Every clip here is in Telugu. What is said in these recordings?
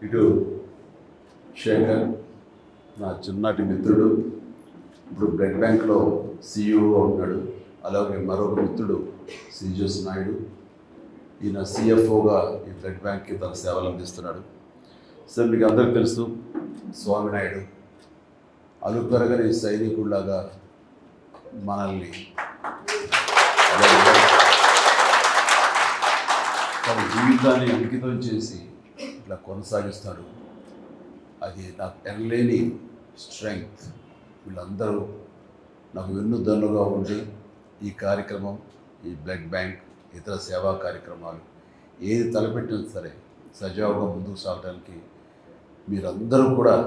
ఇటు శేఖర్ నా చిన్నటి మిత్రుడు, ఇప్పుడు బ్లడ్ బ్యాంక్లో సిఇఓగా ఉన్నాడు. అలాగే మరొక మిత్రుడు శ్రీజోస్ నాయుడు, ఈయన సిఎఫ్ఓగా ఈ బ్లడ్ బ్యాంక్కి తన సేవలు అందిస్తున్నాడు. సార్ మీకు అందరికీ తెలుసు, స్వామినాయుడు అలుపెరగని సైనికుడిలాగా మనల్ని తన జీవితాన్ని అంకితం చేసి ఇట్లా కొనసాగిస్తాడు. అది నాకు ఎనలేని స్ట్రెంగ్త్. వీళ్ళందరూ నాకు వెన్నుదన్నుగా ఉండి ఈ కార్యక్రమం, ఈ బ్లడ్ బ్యాంక్, ఇతర సేవా కార్యక్రమాలు ఏది తలపెట్టినా సరే సజావుగా ముందుకు సాగడానికి మీరందరూ కూడా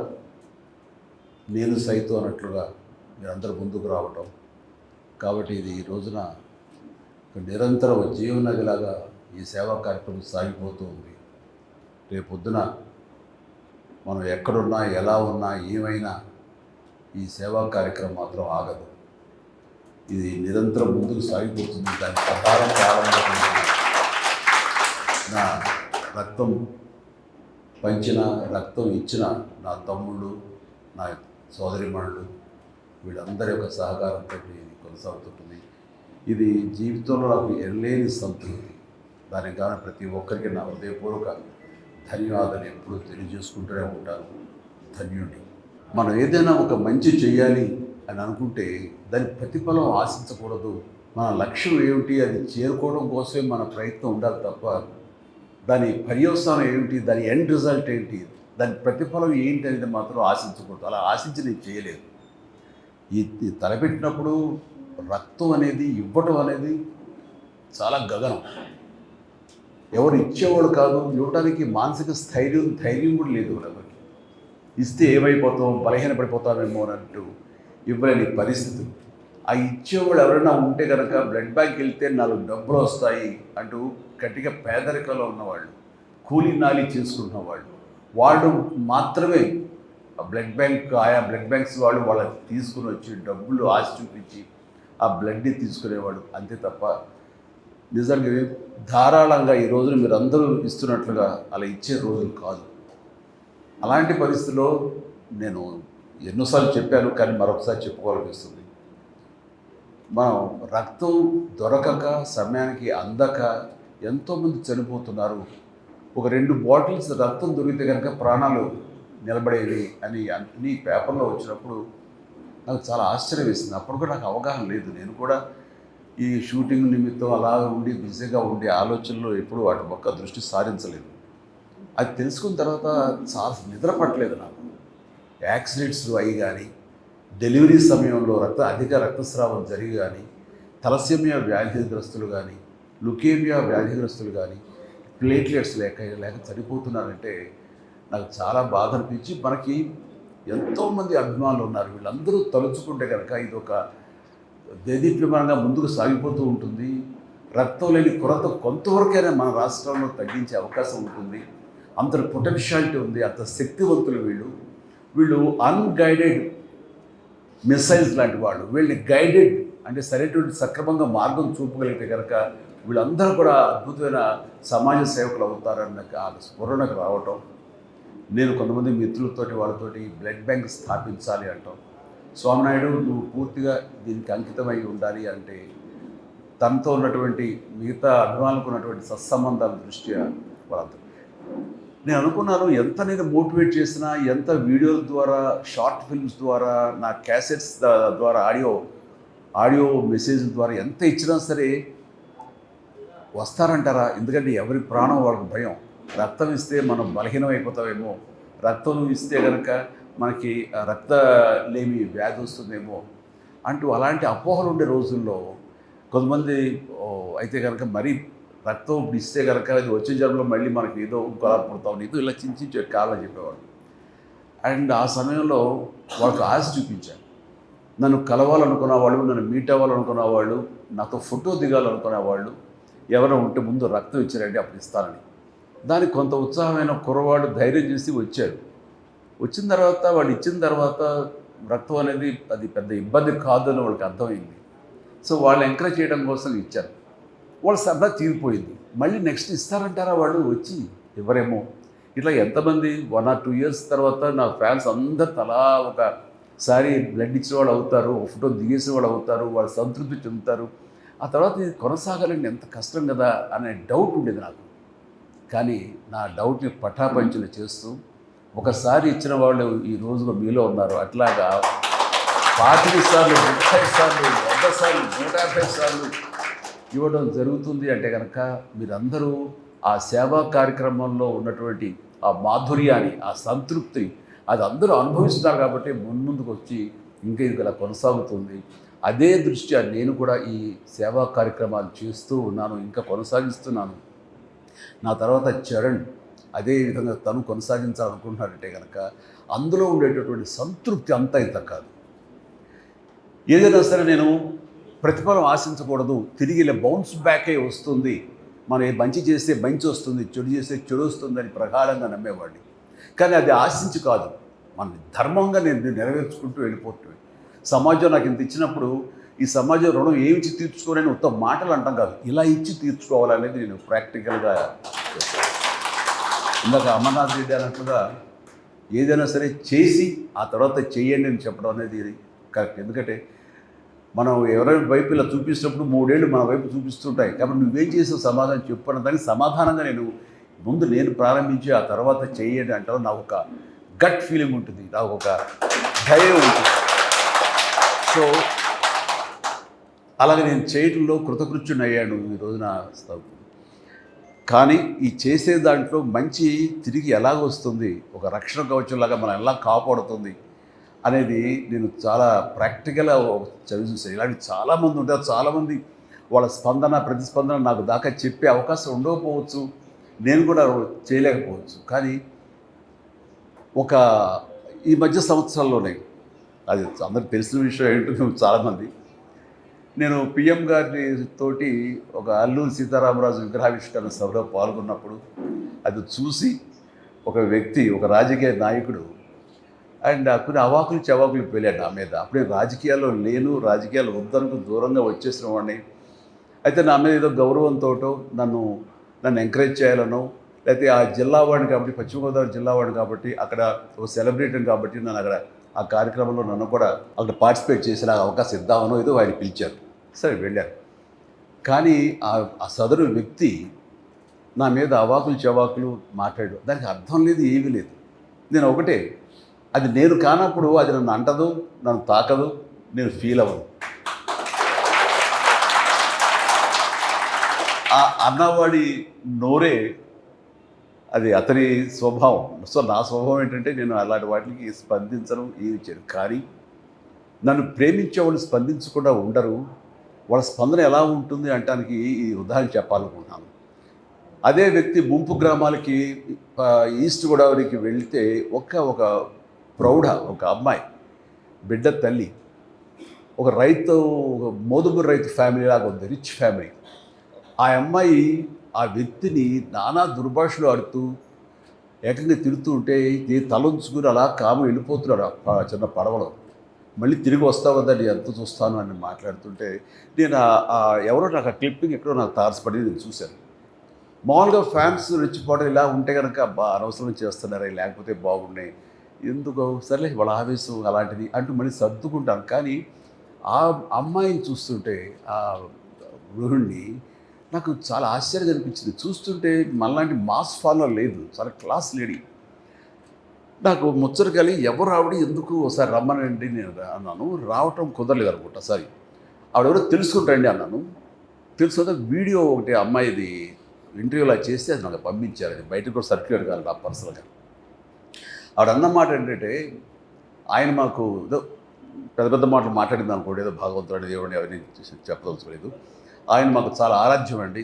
నేను సైతం అన్నట్లుగా మీరందరూ ముందుకు రావటం. కాబట్టి ఇది ఈ రోజున ఒక నిరంతర జీవనదిలాగా ఈ సేవా కార్యక్రమం సాగిపోతూ ఉంది. రేపొద్దున మనం ఎక్కడున్నా, ఎలా ఉన్నా, ఏమైనా ఈ సేవా కార్యక్రమం మాత్రం ఆగదు. ఇది నిరంతరం ముందుకు సాగిపోతుంది. దాని ప్రకారం ప్రారంభమైంది. నా రక్తం పంచిన, రక్తం ఇచ్చిన నా తమ్ముళ్ళు, నా సోదరిమణులు, వీళ్ళందరి యొక్క సహకారంతో ఇది కొనసాగుతుంటుంది. ఇది జీవితంలో నాకు ఎనలేని సంతృప్తి. దానికి కానీ ప్రతి ఒక్కరికి నా హృదయపూర్వక ధన్యవాదాలు ఎప్పుడూ తెలియజేసుకుంటూనే ఉంటాను. ధన్యుడిని. మనం ఏదైనా ఒక మంచి చేయాలి అని అనుకుంటే దాని ప్రతిఫలం ఆశించకూడదు. మన లక్ష్యం ఏమిటి, అది చేరుకోవడం కోసమే మన ప్రయత్నం ఉండాలి తప్ప దాని పర్యవసానం ఏమిటి, దాని ఎండ్ రిజల్ట్ ఏంటి, దాని ప్రతిఫలం ఏంటి అనేది మాత్రం ఆశించకూడదు. అలా ఆశించి నేను చేయలేదు. ఈ తలపెట్టినప్పుడు రక్తం అనేది ఇవ్వటం అనేది చాలా గగనం. ఎవరు ఇచ్చేవాడు కాదు, ఇవ్వడానికి మానసిక ధైర్యం కూడా లేదు ఎవరికి. ఇస్తే ఏమైపోతాం, బలహీనపడిపోతామేమో అన్నట్టు ఇవ్వలేని పరిస్థితులు. ఆ ఇచ్చేవాళ్ళు ఎవరైనా ఉంటే కనుక బ్లడ్ బ్యాంక్ వెళ్తే 4 డబ్బులు వస్తాయి అంటూ గట్టిగా పేదరికంలో ఉన్నవాళ్ళు, కూలీ నాలి చేసుకుంటున్న వాళ్ళు మాత్రమే ఆ బ్లడ్ బ్యాంక్, ఆయా బ్లడ్ బ్యాంక్స్ వాళ్ళు వాళ్ళకి తీసుకుని వచ్చి డబ్బులు ఆశ చూపించి ఆ బ్లడ్ని తీసుకునేవాడు. అంతే తప్ప నిజంగా ధారాళంగా ఈ రోజున మీరు అందరూ ఇస్తున్నట్లుగా అలా ఇచ్చే రోజులు కాదు. అలాంటి పరిస్థితుల్లో నేను ఎన్నోసార్లు చెప్పాను, కానీ మరొకసారి చెప్పుకోవాలనిపిస్తుంది. మనం రక్తం దొరకక, సమయానికి అందక ఎంతోమంది చనిపోతున్నారు. ఒక 2 బాటిల్స్ రక్తం దొరికితే కనుక ప్రాణాలు నిలబడేవి అని అన్ని పేపర్లో వచ్చినప్పుడు నాకు చాలా ఆశ్చర్యం వేసింది. అప్పుడు కూడా నాకు అవగాహన లేదు. నేను కూడా ఈ షూటింగ్ నిమిత్తం అలా ఉండి బిజీగా ఉండే ఆలోచనలో ఎప్పుడూ వాటి పక్క దృష్టి సారించలేదు. అది తెలుసుకున్న తర్వాత చాలా నిద్ర పట్టలేదు నాకు. యాక్సిడెంట్స్ అయ్యి కానీ, డెలివరీ సమయంలో అధిక రక్తస్రావం జరిగి కానీ, తలసేమియా వ్యాధిగ్రస్తులు కానీ, లుకేమియా వ్యాధిగ్రస్తులు కానీ ప్లేట్లెట్స్ లేక చనిపోతున్నారంటే నాకు చాలా బాధ అనిపించి, మనకి ఎంతోమంది అభిమానులు ఉన్నారు. వీళ్ళందరూ తలుచుకుంటే కనుక ఇది ఒక దేదీప్యమానంగా ముందుకు సాగిపోతూ ఉంటుంది. రక్తం లేని కొరత కొంతవరకైనా మన రాష్ట్రంలో తగ్గించే అవకాశం ఉంటుంది. అంత పొటెన్షియాలిటీ ఉంది, అంత శక్తివంతులు వీళ్ళు అన్గైడెడ్ మిసైల్స్ లాంటి వాళ్ళు. వీళ్ళని గైడెడ్ అంటే సరైనటువంటి సక్రమంగా మార్గం చూపగలిగితే కనుక వీళ్ళందరూ కూడా అద్భుతమైన సమాజ సేవకులు అవుతారన్న ఆ స్ఫురణకు రావటం. నేను కొంతమంది మిత్రులతోటి వాళ్ళతోటి బ్లడ్ బ్యాంక్ స్థాపించాలి అంటాం. స్వామినాయుడు, నువ్వు పూర్తిగా దీనికి అంకితమై ఉండాలి అంటే తనతో ఉన్నటువంటి మిగతా అభిమానులకు ఉన్నటువంటి సత్సంబంధాల దృష్ట్యా వాళ్ళంతా నేను అనుకున్నాను, ఎంత నేను మోటివేట్ చేసినా, ఎంత వీడియోల ద్వారా, షార్ట్ ఫిల్మ్స్ ద్వారా, నా క్యాసెట్స్ ద్వారా, ఆడియో మెసేజ్ ద్వారా ఎంత ఇచ్చినా సరే వస్తారంటారా? ఎందుకంటే ఎవరి ప్రాణం వాళ్ళకి భయం. రక్తం ఇస్తే మనం బలహీనం అయిపోతామేమో, రక్తం ఇస్తే కనుక మనకి రక్తలేమి వ్యాధి వస్తుందేమో అంటూ అలాంటి అపోహలు ఉండే రోజుల్లో కొంతమంది అయితే కనుక మరీ రక్తం ఇస్తే కనుక అది వచ్చే జన్మలో మళ్ళీ మనకి ఏదో ఇంకోలా పుడతాం, ఏదో ఇలా చించి కావాలని చెప్పేవాడు. అండ్ ఆ సమయంలో వాళ్ళకి ఆశ చూపించాను. నన్ను కలవాలనుకున్న వాళ్ళు, నన్ను మీట్ అవ్వాలనుకున్న వాళ్ళు, నాతో ఫోటో దిగాలనుకునే వాళ్ళు ఎవరైనా ఉంటే ముందు రక్తం ఇచ్చారంటే అప్పుడు ఇస్తానని. దానికి కొంత ఉత్సాహమైన కుర్రవాడు ధైర్యం చేసి వచ్చాడు. వచ్చిన తర్వాత వాళ్ళు ఇచ్చిన తర్వాత రక్తం అనేది అది పెద్ద ఇబ్బంది కాదు అని వాళ్ళకి అర్థమైంది. సో వాళ్ళు ఎంకరేజ్ చేయడం కోసం ఇచ్చారు. వాళ్ళ సరదా తీరిపోయింది. మళ్ళీ నెక్స్ట్ ఇస్తారంటారా వాళ్ళు వచ్చి? ఎవరేమో. ఇట్లా ఎంతమంది 1 or 2 ఇయర్స్ తర్వాత నా ఫ్యాన్స్ అందరు తలా ఒకసారి బ్లడ్ ఇచ్చిన వాళ్ళు అవుతారు, ఒక ఫోటో దిగేసిన వాళ్ళు అవుతారు, వాళ్ళు సంతృప్తి చెందుతారు. ఆ తర్వాత ఇది కొనసాగాలంటే ఎంత కష్టం కదా అనే డౌట్ ఉండేది నాకు. కానీ నా డౌట్ని పటాపంచలు చేస్తూ ఒకసారి ఇచ్చిన వాళ్ళు ఈ రోజులో మీలో ఉన్నారు. అట్లాగా 25 సార్లు, 30 సార్లు, 100 సార్లు, 150 సార్లు ఇవ్వడం జరుగుతుంది అంటే కనుక మీరందరూ ఆ సేవా కార్యక్రమంలో ఉన్నటువంటి ఆ మాధుర్యాన్ని, ఆ సంతృప్తి అది అందరూ అనుభవిస్తున్నారు కాబట్టి ముందుకు వచ్చి ఇంకా ఇది ఇలా కొనసాగుతుంది. అదే దృష్ట్యా నేను కూడా ఈ సేవా కార్యక్రమాలు చేస్తూ ఉన్నాను, ఇంకా కొనసాగిస్తున్నాను. నా తర్వాత చరణ్ అదే విధంగా తను కొనసాగించాలనుకుంటున్నాడంటే కనుక అందులో ఉండేటటువంటి సంతృప్తి అంతా ఇంత కాదు. ఏదైనా సరే నేను ప్రతిఫలం ఆశించకూడదు, తిరిగి ఇలా బౌన్స్ బ్యాకే వస్తుంది, మనం మంచి చేస్తే మంచి వస్తుంది, చెడు చేస్తే చెడు వస్తుందని ప్రగాఢంగా నమ్మేవాడిని. కానీ అది ఆశించి కాదు, మన ధర్మంగా నేను నెరవేర్చుకుంటూ వెళ్ళిపోతుంది. సమాజం నాకు ఇంత ఇచ్చినప్పుడు ఈ సమాజం రుణం ఏమి ఇచ్చి తీర్చుకోవాలని ఉత్తమ మాటలు అంటాం కాదు, ఇలా ఇచ్చి తీర్చుకోవాలనేది నేను ప్రాక్టికల్గా చేస్తాను. ఇందాక అమర్నాథ్ రెడ్డి అన్నట్లుగా ఏదైనా సరే చేసి ఆ తర్వాత చెయ్యండి అని చెప్పడం అనేది కరెక్ట్. ఎందుకంటే మనం ఎవరైనా వైపు ఇలా చూపించినప్పుడు 3 ఏళ్ళు మన వైపు చూపిస్తుంటాయి, కాబట్టి నువ్వేం చేసావు సమాధానం చెప్పడం దానికి సమాధానంగా నేను ప్రారంభించి ఆ తర్వాత చెయ్యండి అంటారు. నాకు ఒక గట్ ఫీలింగ్ ఉంటుంది, నాకు ఒక ధైర్యం ఉంటుంది. సో అలాగే నేను చేయటంలో కృతకృత్యుని అయ్యాను ఈ రోజున. కానీ ఈ చేసే దాంట్లో మంచి తిరిగి ఎలాగ వస్తుంది, ఒక రక్షణ కవచంలాగా మనం ఎలా కాపాడుతుంది అనేది నేను చాలా ప్రాక్టికల్గా చదివి చూసాను. ఇలాంటి చాలామంది ఉంటారు, చాలామంది వాళ్ళ ప్రతిస్పందన నాకు దాకా చెప్పే అవకాశం ఉండకపోవచ్చు, నేను కూడా చేయలేకపోవచ్చు. కానీ ఈ మధ్య సంవత్సరాల్లోనే అది అందరికి తెలిసిన విషయం ఏంటో చాలామంది, నేను పిఎం గారి తోటి ఒక అల్లూరి సీతారామరాజు విగ్రహావిష్కరణ సభలో పాల్గొన్నప్పుడు అది చూసి ఒక వ్యక్తి, ఒక రాజకీయ నాయకుడు అండ్ కొన్ని అవాకులు చవాకులు వెళ్ళాడు నా మీద. అప్పుడే రాజకీయాల్లో లేను, రాజకీయాలు వద్దనుకు దూరంగా వచ్చేసిన వాడిని. అయితే నా మీద ఏదో గౌరవంతో నన్ను ఎంకరేజ్ చేయాలనో, లేకపోతే ఆ జిల్లా వాడిని కాబట్టి, పశ్చిమ గోదావరి జిల్లా వాడిని కాబట్టి, అక్కడ ఒక సెలబ్రిటీ కాబట్టి నన్ను అక్కడ ఆ కార్యక్రమంలో నన్ను కూడా అక్కడ పార్టిసిపేట్ చేసిన అవకాశం ఇద్దామనో ఏదో ఆయన పిలిచారు. సరే వెళ్ళారు. కానీ ఆ సదరు వ్యక్తి నా మీద అవాకులు చవాకులు మాట్లాడు, దానికి అర్థం లేదు, ఏమీ లేదు. నేను ఒకటే, అది నేను కానప్పుడు అది నన్ను అంటదు, నన్ను తాకదు, నేను ఫీల్ అవ్వను. ఆ అన్నవాడి నోరే అది అతని స్వభావం. సో నా స్వభావం ఏంటంటే నేను అలాంటి వాటికి స్పందించను, ఏమి చేయను. కానీ నన్ను ప్రేమించే వాళ్ళు స్పందించకుండా ఉండరు. వాళ్ళ స్పందన ఎలా ఉంటుంది అంటానికి ఈ ఉదాహరణ చెప్పాలనుకుంటున్నాను. అదే వ్యక్తి ముంపు గ్రామాలకి ఈస్ట్ గోదావరికి వెళితే ఒక ప్రౌఢ, ఒక అమ్మాయి బిడ్డ తల్లి, ఒక మోదుగురు రైతు ఫ్యామిలీ లాగా ఉంది, రిచ్ ఫ్యామిలీ. ఆ అమ్మాయి ఆ వ్యక్తిని నానా దుర్భాషలు ఆడుతూ ఏకంగా తిడుతూ ఉంటే తలంచుకుని అలా కాము వెళ్ళిపోతున్నాడు ఆ చిన్న పడవలో. మళ్ళీ తిరిగి వస్తావు కదా, నేను ఎంత చూస్తాను అని మాట్లాడుతుంటే నేను ఎవరో నాకు ఆ క్లిప్పింగ్ ఎక్కడో నాకు తారసపడి నేను చూశాను. మామూలుగా ఫ్యాన్స్ రెచ్చిపోవడం ఇలా ఉంటే కనుక అనవసరం చేస్తున్నారే, లేకపోతే బాగున్నాయి, ఎందుకో సర్లే వాళ్ళ ఆవేశం అలాంటిది అంటూ మళ్ళీ సర్దుకుంటాను. కానీ ఆ అమ్మాయిని చూస్తుంటే, ఆ గృహిణిని నాకు చాలా ఆశ్చర్యంగా అనిపించింది. చూస్తుంటే మనలాంటి మాస్ ఫాలోవర్ లేదు, చాలా క్లాస్ లేడీ. నాకు ముచ్చట కలిగి ఎవరు ఆవిడ, ఎందుకు ఒకసారి రమ్మనండి నేను అన్నాను. రావటం కుదరలేదు అనుకుంటా, సారీ ఆవిడెవరో తెలుసుకుంటాండి అన్నాను. తెలుసుకుంటే వీడియో ఒకటి అమ్మాయిది ఇంటర్వ్యూలా చేస్తే అది నాకు పంపించారు. అది బయటకు కూడా సర్క్యులేట్ కాదు నా పర్సనల్గా. ఆవిడ అన్నమాట ఏంటంటే, ఆయన మాకు ఏదో పెద్ద మాటలు మాట్లాడింది అనుకోండి, ఏదో భగవంతుడు దేవుడిని ఎవరిని చెప్పదలుచుకోలేదు. ఆయన మాకు చాలా ఆరాధ్యం అండి,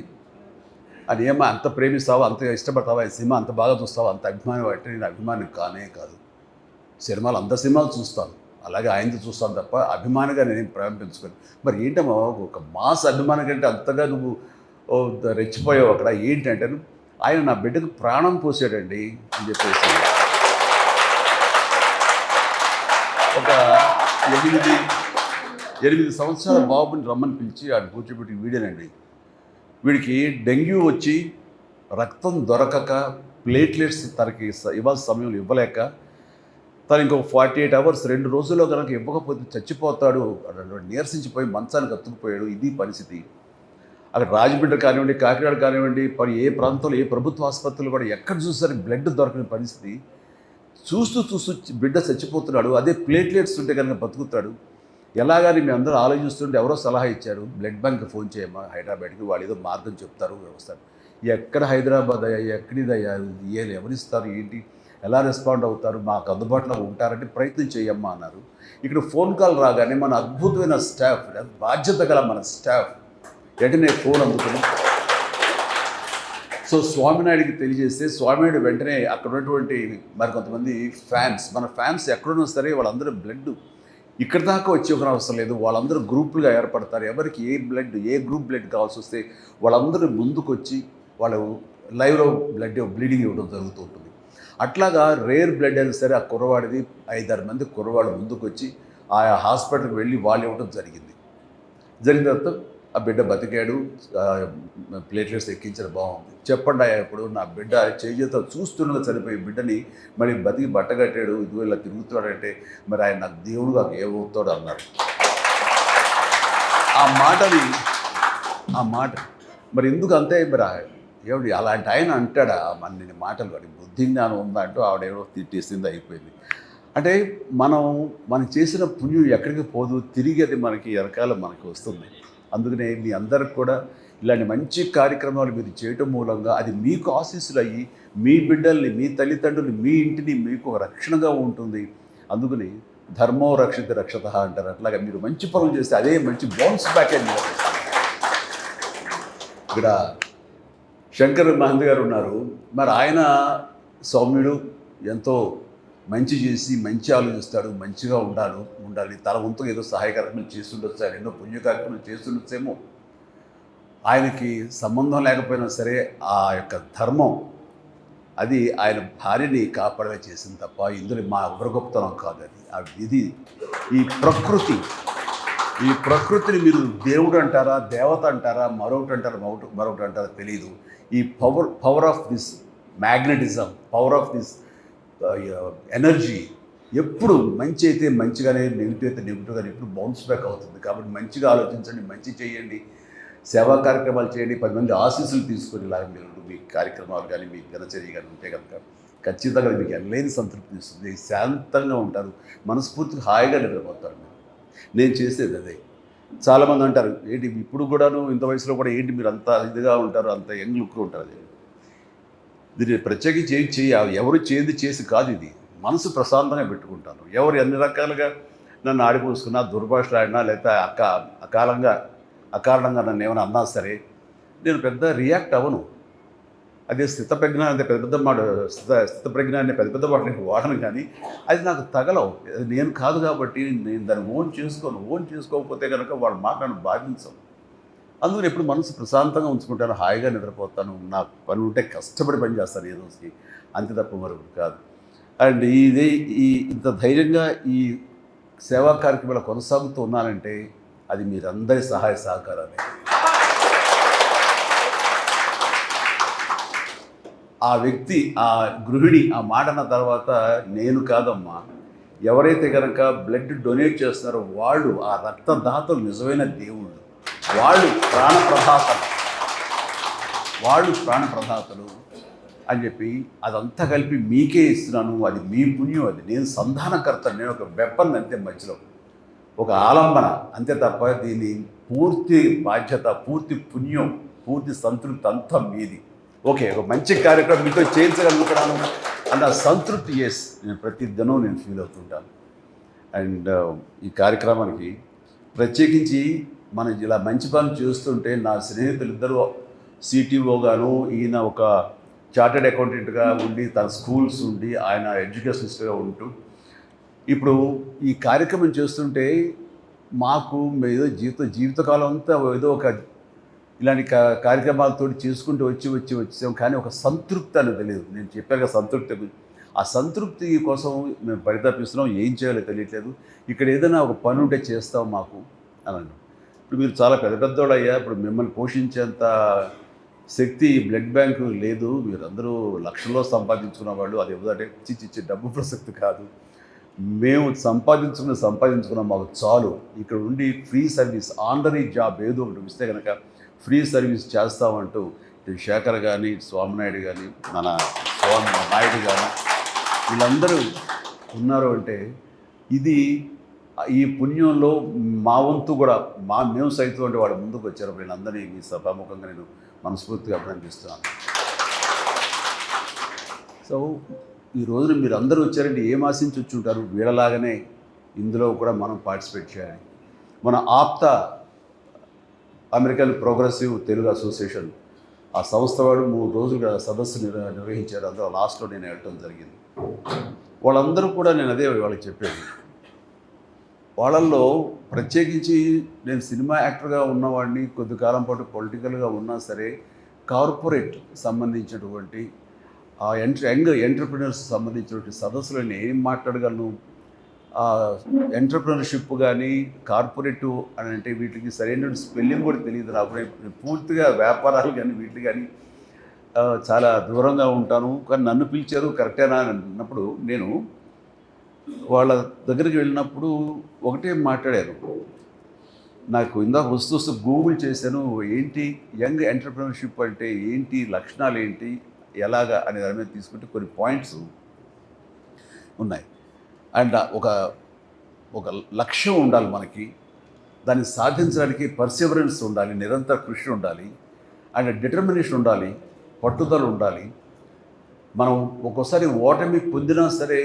అని ఏమో అంత ప్రేమిస్తావా, అంత ఇష్టపడతావా, ఈ సినిమా అంత బాగా చూస్తావా, అంత అభిమానం అంటే నేను అభిమాని కానే కాదు. సినిమాలు సినిమాలు చూస్తాను, అలాగే ఆయనతో చూస్తాను తప్ప అభిమానిగా నేనేం ప్రేమించుకోను. మరి ఏంటమ్మా ఒక మాస్ అభిమాని కంటే అంతగా నువ్వు రెచ్చిపోయావు అక్కడ ఏంటంటే, ఆయన నా బిడ్డకు ప్రాణం పోసాడండి అని చెప్పేసి ఒక 8 సంవత్సరాల బాబుని రమ్మని పిలిచి ఆయన కూర్చోబెట్టి వీడేనండి, వీడికి డెంగ్యూ వచ్చి రక్తం దొరకక ప్లేట్లెట్స్ తనకి ఇవ్వాల్సిన సమయంలో ఇవ్వలేక తను ఇంకొక 48 అవర్స్ 2 రోజుల్లో కనుక ఇవ్వకపోతే చచ్చిపోతాడు నీరసించిపోయి మంచానికి అతుక్కుపోయాడు. ఇది పరిస్థితి. అక్కడ రాజమండ్రి కానివ్వండి, కాకినాడ కానివ్వండి, ఏ ప్రాంతంలో ఏ ప్రభుత్వ ఆసుపత్రులు కూడా ఎక్కడ చూసారు బ్లడ్ దొరకని పరిస్థితి. చూస్తూ చూస్తూ బిడ్డ చచ్చిపోతున్నాడు. అదే ప్లేట్లెట్స్ ఉంటే కనుక బతుకుతాడు. ఎలాగని మీ అందరూ ఆలోచిస్తుంటే ఎవరో సలహా ఇచ్చారు, బ్లడ్ బ్యాంక్కి ఫోన్ చేయమ్మా హైదరాబాద్కి, వాళ్ళు ఏదో మార్గం చెప్తారు వస్తారు. ఎక్కడ హైదరాబాద్ అయ్యా, ఎక్కడిదయ్యా, ఎవరిస్తారు, ఏంటి, ఎలా రెస్పాండ్ అవుతారు, మాకు అందుబాటులో ఉంటారంటే ప్రయత్నం చేయమ్మా అన్నారు. ఇక్కడ ఫోన్ కాల్ రాగానే మన అద్భుతమైన స్టాఫ్, బాధ్యత గల మన స్టాఫ్ వెంటనే ఫోన్ అందుకుని సో స్వామినాయుడికి తెలియజేస్తే స్వామినాయుడు వెంటనే అక్కడ ఉన్నటువంటి మరి కొంతమంది ఫ్యాన్స్, మన ఫ్యాన్స్ ఎక్కడున్నా సరే వాళ్ళందరూ బ్లడ్ ఇక్కడ దాకా వచ్చి ఒక అవసరం లేదు, వాళ్ళందరూ గ్రూపులుగా ఏర్పడతారు. ఎవరికి ఏ గ్రూప్ బ్లడ్ కావాల్సి వస్తే వాళ్ళందరూ ముందుకు వచ్చి వాళ్ళు లైవ్లో బ్లీడింగ్ ఇవ్వడం జరుగుతూ ఉంటుంది. అట్లాగా రేర్ బ్లడ్ అయినా సరే ఆ కుర్రవాడిది 5-6 మంది కుర్రవాడు ముందుకు వచ్చి ఆయా హాస్పిటల్కి వెళ్ళి వాళ్ళు ఇవ్వడం జరిగింది. జరిగిన తర్వాత ఆ బిడ్డ బతికాడు, ప్లేట్లెట్స్ ఎక్కించడం బాగుంది. చెప్పండి ఇప్పుడు నా బిడ్డ చేతితో చూస్తుండగా చనిపోయి బిడ్డని మరి బతికి బట్టగట్టాడు, ఇదిగో ఇలా తిరుగుతున్నాడంటే మరి ఆయన నాకు దేవుడు నాకు ఏమవుతాడు అన్నారు. ఆ మాట మరి ఎందుకు అంతే మరి ఏమిటి అలాంటి ఆయన అంటాడా మన మాటలు, వాడి బుద్ధి జ్ఞానం ఉందా అంటూ ఆవిడేమో తిట్టేసింది, అయిపోయింది. అంటే మనం చేసిన పుణ్యం ఎక్కడికి పోదు, తిరిగి అది మనకి వెనకాల మనకి వస్తుంది. అందుకనే మీ అందరికి కూడా ఇలాంటి మంచి కార్యక్రమాలు మీరు చేయటం మూలంగా అది మీకు ఆశీస్సులు అయ్యి మీ బిడ్డల్ని, మీ తల్లిదండ్రులు, మీ ఇంటిని మీకు రక్షణగా ఉంటుంది. అందుకని ధర్మో రక్షిత రక్షత అంటారు. అట్లాగా మీరు మంచి పనులు చేస్తే అదే మంచి బౌన్స్ బ్యాక్ అని ఇక్కడ శంకర్ మహంత్ గారు ఉన్నారు. మరి ఆయన సౌమ్యుడు, ఎంతో మంచి చేసి మంచి ఆలోచిస్తాడు, మంచిగా ఉండాలి, తన వంతు ఏదో సహాయ కార్యక్రమాలు చేస్తుండొచ్చు, ఆయన ఎన్నో పుణ్య కార్యక్రమాలు చేస్తుండొచ్చేమో. ఆయనకి సంబంధం లేకపోయినా సరే ఆ యొక్క ధర్మం అది ఆయన భార్యని కాపాడగా చేసింది తప్ప ఇందులో మా ఎవరి గొప్పతనం కాదు. అది ఆ విధి, ఈ ప్రకృతిని మీరు దేవుడు అంటారా, దేవత అంటారా, మరొకటి అంటారా తెలియదు. ఈ power of this magnetism, power of this energy ఎప్పుడు మంచి అయితే మంచిగానే, నెగిటివ్ అయితే నెగిటివ్గానే ఎప్పుడు బౌన్స్ బ్యాక్ అవుతుంది. కాబట్టి మంచిగా ఆలోచించండి, మంచి చేయండి, సేవా కార్యక్రమాలు చేయండి, 10 మంది ఆశీస్సులు తీసుకొని ఇలాగ మీరు మీ కార్యక్రమాలు కానీ మీ దినచర్య కానీ ఉంటే కనుక ఖచ్చితంగా మీకు ఎనలేని సంతృప్తి ఇస్తుంది. శాంతంగా ఉంటారు, మనస్ఫూర్తిగా హాయిగా నిద్రపోతారు. నేను చేసేది అదే. చాలామంది అంటారు ఏంటి ఇప్పుడు కూడాను ఇంత వయసులో కూడా ఏంటి మీరు అంత ఇదిగా ఉంటారు, అంత యంగ్ లుక్లో ఉంటారు. దీన్ని ప్రత్యేకించి ఎవరు చేసి కాదు, ఇది మనసు ప్రశాంతంగా పెట్టుకుంటాను. ఎవరు ఎన్ని రకాలుగా నన్ను ఆడిపోసుకున్నా, దుర్భాషలు ఆడినా, లేకపోతే అకారణంగా నన్ను ఏమైనా అన్నా సరే నేను పెద్ద రియాక్ట్ అవ్వను. అదే స్థితప్రజ్ఞ అంటే స్థితప్రజ్ఞ అనే పెద్ద మాటలు నేను వాడను, కానీ అది నాకు తగలవు. అది నేను కాదు కాబట్టి నేను దాన్ని ఓన్ చేసుకోకపోతే కనుక వాళ్ళ మాట నన్ను బాధించవు. అందుకని ఎప్పుడు మనసు ప్రశాంతంగా ఉంచుకుంటాను, హాయిగా నిద్రపోతాను, నాకు పని ఉంటే కష్టపడి పని చేస్తాను ఏ రోజుకి, అంతే తప్ప మరొకటి కాదు. అండ్ ఇంత ధైర్యంగా ఈ సేవా కార్యక్రమాలు కొనసాగుతూ ఉన్నానంటే అది మీరందరి సహాయ సహకారాలే. ఆ వ్యక్తి, ఆ గృహిణి ఆ మాట అన్న తర్వాత నేను కాదమ్మా, ఎవరైతే కనుక బ్లడ్ డొనేట్ చేస్తున్నారో వాళ్ళు ఆ రక్తదాతలు నిజమైన దేవుళ్ళు, వాళ్ళు ప్రాణప్రదాతలు అని చెప్పి అదంతా కలిపి మీకే ఇస్తున్నాను. అది మీ పుణ్యం, అది నేను సంధానకర్తను, నేను ఒక వెపన్ అంతే, మధ్యలో ఒక ఆలంబన అంతే తప్ప దీని పూర్తి బాధ్యత, పూర్తి పుణ్యం, పూర్తి సంతృప్తి అంతా మీది. ఓకే, ఒక మంచి కార్యక్రమం మీతో చేయించగలుగుతున్నాను అన్న సంతృప్తి నేను ప్రతి దినం నేను ఫీల్ అవుతుంటాను. అండ్ ఈ కార్యక్రమానికి ప్రత్యేకించి మనం ఇలా మంచి పనులు చేస్తుంటే నా స్నేహితులు ఇద్దరు సిటీఓగాను, ఈయన ఒక చార్టెడ్ అకౌంటెంట్గా ఉండి తన స్కూల్స్ ఉండి ఆయన ఎడ్యుకేషనిస్ట్గా ఉంటూ ఇప్పుడు ఈ కార్యక్రమం చేస్తుంటే మాకు ఏదో జీవితకాలం అంతా ఏదో ఒక ఇలాంటి కార్యక్రమాలతో చేసుకుంటూ వచ్చాం, కానీ ఒక సంతృప్తి అనేది తెలియదు. నేను చెప్పాక సంతృప్తి, ఆ సంతృప్తి కోసం మేము పరితపిస్తున్నాం, ఏం చేయాలో తెలియట్లేదు. ఇక్కడ ఏదైనా ఒక పని ఉంటే చేస్తాం మాకు అని. ఇప్పుడు మీరు చాలా పెద్దోళ్ళు అయ్యా, ఇప్పుడు మిమ్మల్ని పోషించేంత శక్తి బ్లడ్ బ్యాంకు లేదు, మీరందరూ లక్షల్లో సంపాదించుకున్న వాళ్ళు, అది ఎవరంటే చిచ్చి డబ్బు ప్రసక్తి కాదు, మేము సంపాదించుకున్న మాకు చాలు, ఇక్కడ ఉండి ఫ్రీ సర్వీస్ ఆనరీ జాబ్ ఏదో ఒకటి ఇస్తే కనుక ఫ్రీ సర్వీస్ చేస్తామంటూ ఇటు శేఖర్ కానీ స్వామినాయుడు కానీ మన స్వామి నాయుడు కానీ వీళ్ళందరూ ఉన్నారు అంటే ఇది ఈ పుణ్యంలో మా వంతు కూడా మేము సైతం అంటే వాడు ముందుకు వచ్చారు. వీళ్ళందరినీ మీ సభాముఖంగా నేను మనస్ఫూర్తిగా అభినందిస్తున్నాను. సో ఈ రోజున మీరు అందరూ వచ్చారంటే ఏం ఆశించి వచ్చి ఉంటారు, వీళ్ళలాగానే ఇందులో కూడా మనం పార్టిసిపేట్ చేయాలి. మన APTA American progressive Telugu association ఆ సంస్థ వాడు 3 రోజులుగా సదస్సు నిర్వహించారు. అందులో లాస్ట్లో నేను వెళ్ళటం జరిగింది. వాళ్ళందరూ కూడా నేను అదే వాళ్ళకి చెప్పాను, వాళ్ళల్లో ప్రత్యేకించి నేను సినిమా యాక్టర్గా ఉన్నవాడిని, కొద్ది కాలం పాటు పొలిటికల్గా ఉన్నా సరే కార్పొరేట్ సంబంధించినటువంటి ఆ యంగ్ ఎంటర్ప్రినర్స్ సంబంధించినటువంటి సదస్సులో నేను ఏం మాట్లాడగలను, ఎంటర్ప్రినర్షిప్ కానీ కార్పొరేటివ్ అని అంటే వీటికి సరైన స్పెల్లింగ్ కూడా తెలియదు నాకు. నేను పూర్తిగా వ్యాపారాలు కానీ వీటికి కానీ చాలా దూరంగా ఉంటాను. కానీ నన్ను పిలిచారు కరెక్టేనా అని అన్నప్పుడు నేను వాళ్ళ దగ్గరికి వెళ్ళినప్పుడు ఒకటే మాట్లాడారు. నాకు ఇందాక వస్తూ గూగుల్ చేశాను, ఏంటి యంగ్ ఎంటర్ప్రినర్షిప్ అంటే ఏంటి, లక్షణాలు ఏంటి, ఎలాగా అనే దాని మీద తీసుకుంటే కొన్ని పాయింట్స్ ఉన్నాయి. అండ్ ఒక లక్ష్యం ఉండాలి మనకి, దాన్ని సాధించడానికి పర్సివరెన్స్ ఉండాలి, నిరంతర కృషి ఉండాలి, అండ్ డిటర్మినేషన్ ఉండాలి, పట్టుదల ఉండాలి. మనం ఒక్కోసారి ఓటమి పొందినా సరే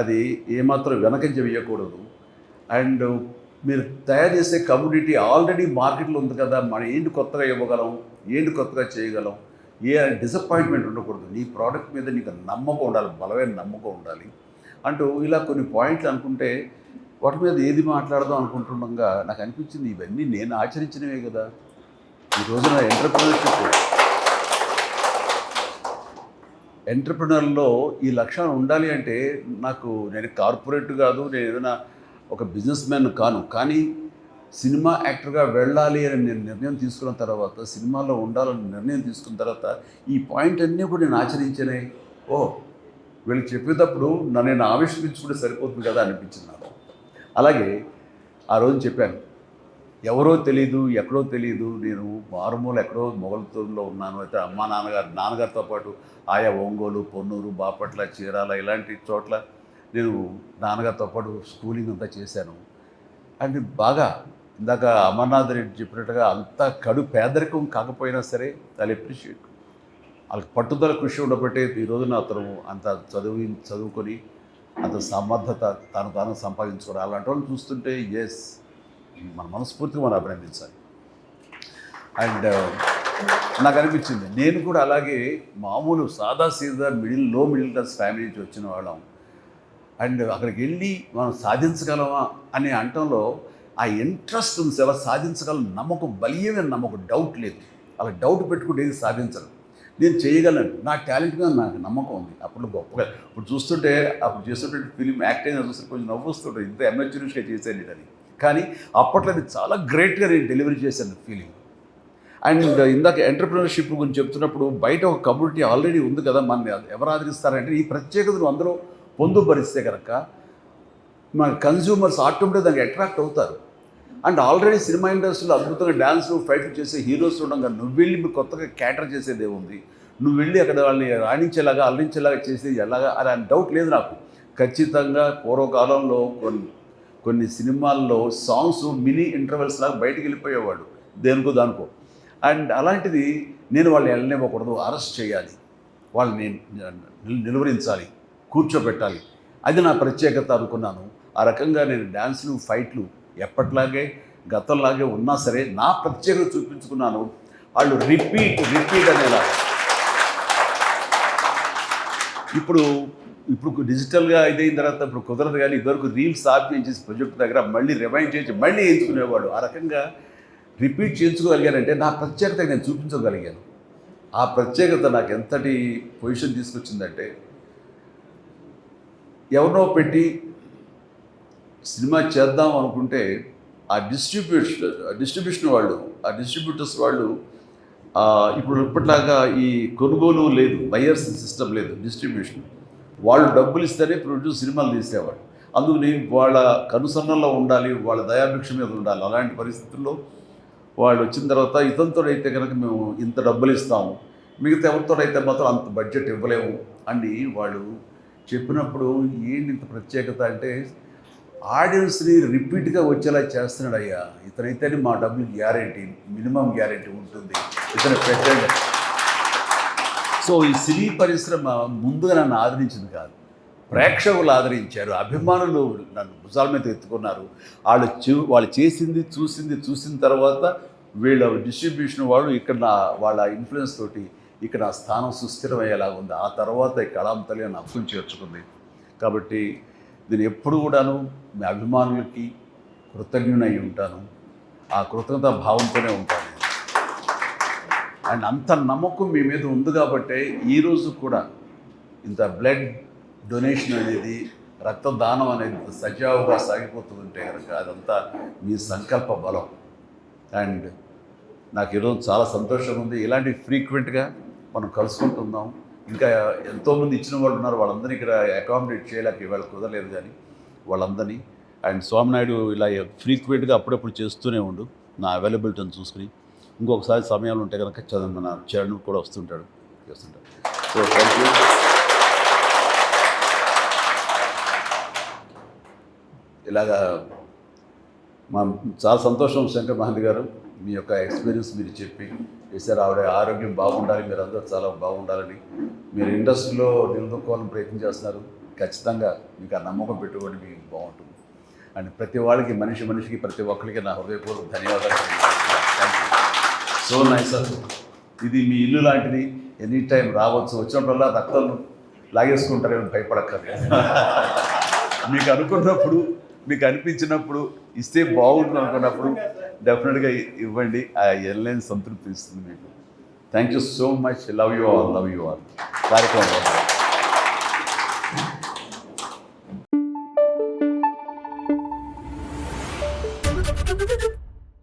అది ఏమాత్రం వెనకంజ వేయకూడదు. అండ్ మీరు తయారు చేసే కమ్యూనిటీ ఆల్రెడీ మార్కెట్లో ఉంది కదా, మనం ఏంటి కొత్తగా ఇవ్వగలం, ఏంటి కొత్తగా చేయగలం, ఏ డిసప్పాయింట్మెంట్ ఉండకూడదు, నీ ప్రోడక్ట్ మీద నీకు నమ్మకం ఉండాలి, బలమైన నమ్మకం ఉండాలి అంటూ ఇలా కొన్ని పాయింట్లు అనుకుంటే వాటి మీద ఏది మాట్లాడదాం అనుకుంటుండగా నాకు అనిపించింది ఇవన్నీ నేను ఆచరించినవే కదా. ఈ రోజున ఎంటర్ప్రినర్లో ఈ లక్షణం ఉండాలి అంటే నేను కార్పొరేట్ కాదు, నేను ఏదైనా ఒక బిజినెస్ మ్యాన్ కాను, కానీ సినిమా యాక్టర్గా వెళ్ళాలి అని నేను నిర్ణయం తీసుకున్న తర్వాత, సినిమాలో ఉండాలని నిర్ణయం తీసుకున్న తర్వాత ఈ పాయింట్ అన్నీ కూడా నేను ఆచరించానే. వీళ్ళకి చెప్పేటప్పుడు నేను ఆవిష్కరించుకుంటే సరిపోతుంది కదా అనిపించింది నాకు. అలాగే ఆ రోజు చెప్పాను, ఎవరో తెలీదు, ఎక్కడో తెలీదు, నేను మారుమూల ఎక్కడో మొగల్తూరులో ఉన్నాను. అయితే అమ్మా నాన్నగారితో పాటు ఆయా ఒంగోలు, పొన్నూరు, బాపట్ల, చీరాల ఇలాంటి చోట్ల నేను నాన్నగారితో పాటు స్కూలింగ్ అంతా చేశాను. అండ్ బాగా ఇందాక అమర్నాథ్ రెడ్డి చెప్పినట్టుగా అంత కడు పేదరికం కాకపోయినా సరే చాలా అప్రిషియేట్, వాళ్ళకి పట్టుదల కృషి ఉండబట్టే ఈ రోజున అతను అంత చదువుకొని అంత సమర్థత తాను సంపాదించుకోవాలి. అలాంటి వాళ్ళు చూస్తుంటే ఎస్, మన మనస్ఫూర్తిగా మనం అభినందించాలి. అండ్ నాకు అనిపించింది నేను కూడా అలాగే మామూలు సాదాసీదా లో మిడిల్ క్లాస్ ఫ్యామిలీ నుంచి వచ్చిన వాళ్ళం. అండ్ అక్కడికి వెళ్ళి మనం సాధించగలమా అనే అంటంలో ఆ ఇంట్రెస్ట్ ఉంది, ఎలా సాధించగలం నమ్మకం, బలీయమైన నమ్మకం, డౌట్ లేదు. అలా డౌట్ పెట్టుకుంటే ఏది సాధించను, నేను చేయగలను, నా టాలెంట్ మీద నాకు నమ్మకం ఉంది. అప్పుడు గొప్పగా ఇప్పుడు చూస్తుంటే అప్పుడు చేస్తుంటే ఫిలిం యాక్టింగ్ చూస్తే కొంచెం నవ్వుస్తుంటే ఇంత ఎమర్జెన్సీగా చేశాను అని, కానీ అప్పట్లో అది చాలా గ్రేట్గా నేను డెలివరీ చేశాను ఫీలింగ్. అండ్ ఇందాక ఎంటర్ప్రినర్షిప్ గురించి చెప్తున్నప్పుడు బయట ఒక కమ్యూనిటీ ఆల్రెడీ ఉంది కదా, మన ఎవరు ఆదరిస్తారంటే ఈ ప్రత్యేకతను అందరూ పొందుపరిస్తే కనుక మన కన్జ్యూమర్స్ ఆటోమేటిక్గా దానికి అట్రాక్ట్ అవుతారు. అండ్ ఆల్రెడీ సినిమా ఇండస్ట్రీలో అద్భుతంగా డ్యాన్స్లు ఫైట్లు చేసే హీరోస్ ఉండగా నువ్వు వెళ్ళి మీరు కొత్తగా క్యాటర్ చేసేది ఏముంది, నువ్వు వెళ్ళి అక్కడ వాళ్ళని రాణించేలాగా అల్లించేలాగా చేసేది ఎలాగా అని డౌట్ లేదు నాకు. ఖచ్చితంగా పూర్వకాలంలో కొన్ని సినిమాల్లో సాంగ్స్ మినీ ఇంటర్వెల్స్ లాగా బయటికి వెళ్ళిపోయేవాడు దానికో. అండ్ అలాంటిది నేను వాళ్ళని వెళ్ళనివ్వకూడదు, అరెస్ట్ చేయాలి, వాళ్ళని నిలువరించాలి, కూర్చోబెట్టాలి, అది నా ప్రత్యేకత అనుకున్నాను. ఆ రకంగా నేను డ్యాన్సులు ఫైట్లు ఎప్పట్లాగే గతంలాగే ఉన్నా సరే నా ప్రత్యేకత చూపించుకున్నాను. వాళ్ళు రిపీట్ అనేలా. ఇప్పుడు డిజిటల్గా ఇదైన తర్వాత ఇప్పుడు కుదరదు, కానీ ఇదివరకు రీల్స్ చేసి ప్రొజెక్ట్ దగ్గర మళ్ళీ రిమైండ్ చేసి మళ్ళీ ఎంచుకునేవాడు. ఆ రకంగా రిపీట్ చేయించుకోగలిగానంటే నా ప్రత్యేకత నేను చూపించగలిగాను. ఆ ప్రత్యేకత నాకు ఎంతటి పొజిషన్ తీసుకొచ్చిందంటే, ఎవరినో పెట్టి సినిమా చేద్దాం అనుకుంటే ఆ డిస్ట్రిబ్యూటర్స్ వాళ్ళు ఇప్పుడు ఇప్పటిలాగా ఈ కొనుగోలు లేదు, బయర్స్ సిస్టమ్ లేదు, డిస్ట్రిబ్యూషన్. వాళ్ళు డబ్బులు ఇస్తేనే ప్రొడ్యూస్ సినిమాలు తీసేవాళ్ళు. అందుకని వాళ్ళ కనుసన్నల్లో ఉండాలి, వాళ్ళ దయాభిక్ష మీద ఉండాలి. అలాంటి పరిస్థితుల్లో వాళ్ళు వచ్చిన తర్వాత ఇతనితోడైతే కనుక మేము ఇంత డబ్బులు ఇస్తాము, మిగతా ఎవరితోడైతే మాత్రం అంత బడ్జెట్ ఇవ్వలేము అని వాళ్ళు చెప్పినప్పుడు ఏంటి ఇంత ప్రత్యేకత అంటే ఆడియన్స్ని రిపీట్గా వచ్చేలా చేస్తున్నాడు. అయ్యా ఇతనైతేనే మా డబ్బులు గ్యారెంటీ, మినిమం గ్యారెంటీ ఉంటుంది, ఇతను పెట్టండి. సో ఈ సినీ పరిశ్రమ ముందుగా నన్ను ఆదరించింది కాదు, ప్రేక్షకులు ఆదరించారు, అభిమానులు నన్ను భుజాల మీద ఎత్తుకున్నారు. వాళ్ళు చేసింది చూసిన తర్వాత వీళ్ళ డిస్ట్రిబ్యూషన్ వాళ్ళు ఇక్కడ వాళ్ళ ఇన్ఫ్లుయెన్స్ తోటి ఇక్కడ నా స్థానం సుస్థిరమయ్యేలాగా ఉంది. ఆ తర్వాత ఈ కళాంతలి నన్ను అప్పులు చేర్చుకుంది. కాబట్టి నేను ఎప్పుడు కూడాను మీ అభిమానులకి కృతజ్ఞునై ఉంటాను. ఆ కృతజ్ఞతా భావంతోనే ఉంటాను. అండ్ అంత నమ్మకం మీ మీద ఉంది కాబట్టే ఈరోజు కూడా ఇంత బ్లడ్ డొనేషన్ అనేది, రక్తదానం అనేది సజావుగా సాగిపోతుందంటే కనుక అదంతా మీ సంకల్ప బలం. అండ్ నాకు ఈరోజు చాలా సంతోషంగా ఉంది. ఇలాంటి ఫ్రీక్వెంట్గా మనం కలుసుకుంటున్నాం. ఇంకా ఎంతోమంది ఇచ్చిన వాళ్ళు ఉన్నారు, వాళ్ళందరినీ ఇక్కడ అకామిడేట్ చేయలేక ఇవాళ కుదరలేదు. కానీ వాళ్ళందరినీ అండ్ స్వామినాయుడు ఇలా ఫ్రీక్వెంట్గా అప్పుడప్పుడు చేస్తూనే ఉండు, నా అవైలబిలిటీని చూసుకుని. ఇంకొకసారి సమయాలు ఉంటే కనుక మన చరణ్ కూడా వస్తుంటాడు, చేస్తుంటాడు. So thank you. ఇలాగా చాలా సంతోషం శంకర్ మహంతి గారు, మీ యొక్క ఎక్స్పీరియన్స్ మీరు చెప్పి చేశారు. ఆవిడ ఆరోగ్యం బాగుండాలి, మీరు అందరూ చాలా బాగుండాలని, మీరు ఇండస్ట్రీలో నిలదొక్కోవాలని ప్రయత్నం చేస్తున్నారు. ఖచ్చితంగా మీకు ఆ నమ్మకం పెట్టుకోండి, మీకు బాగుంటుంది. అండ్ ప్రతి వాళ్ళకి, మనిషికి ప్రతి ఒక్కరికి నా హృదయపూర్వక ధన్యవాదాలు. Thank you. So nice sir. ఇది మీ ఇల్లు లాంటిది, ఎనీ టైం రావచ్చు, వచ్చినప్పుడల్లా రక్తం లాగేసుకుంటారేమో భయపడక్కర్లేదు. మీకు అనుకున్నప్పుడు, మీకు అనిపించినప్పుడు, ఇస్తే బాగుంటుంది అనుకున్నప్పుడు డెఫినెట్గా ఇవ్వండి. ఆ ఎల్ఐన్ సంతృప్తి ఇస్తుంది మీకు. Thank you so much. Love you all. కార్యక్రమం